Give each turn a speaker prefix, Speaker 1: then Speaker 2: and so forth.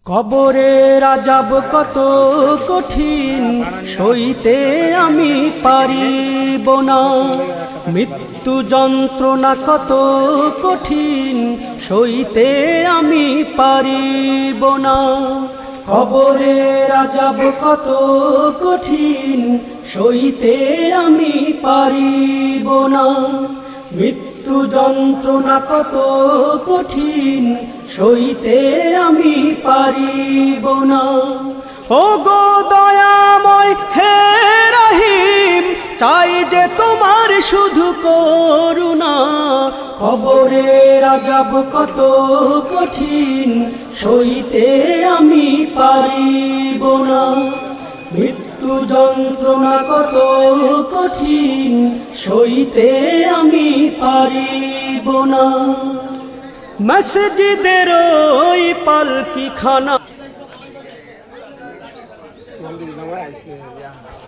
Speaker 1: কবরের আযাব কত কঠিন সইতে আমি পারিব না। মৃত্যু যন্ত্রণা কত কঠিন সইতে আমি পারিব না। কবরের আযাব কত কঠিন সইতে আমি পারিব না। মৃত্যু যন্ত্রণা কত কঠিন সইতে আমি পারিব না। ও গো দয়াময় হে রহিম, চাই যে তোমার শুধু করুণা। কবরের আযাব কত কঠিন সইতে আমি পারিব না। মৃত্যু যন্ত্রণা কত কঠিন সইতে আমি পারিব না। মসজিদের ওই পালকিখানা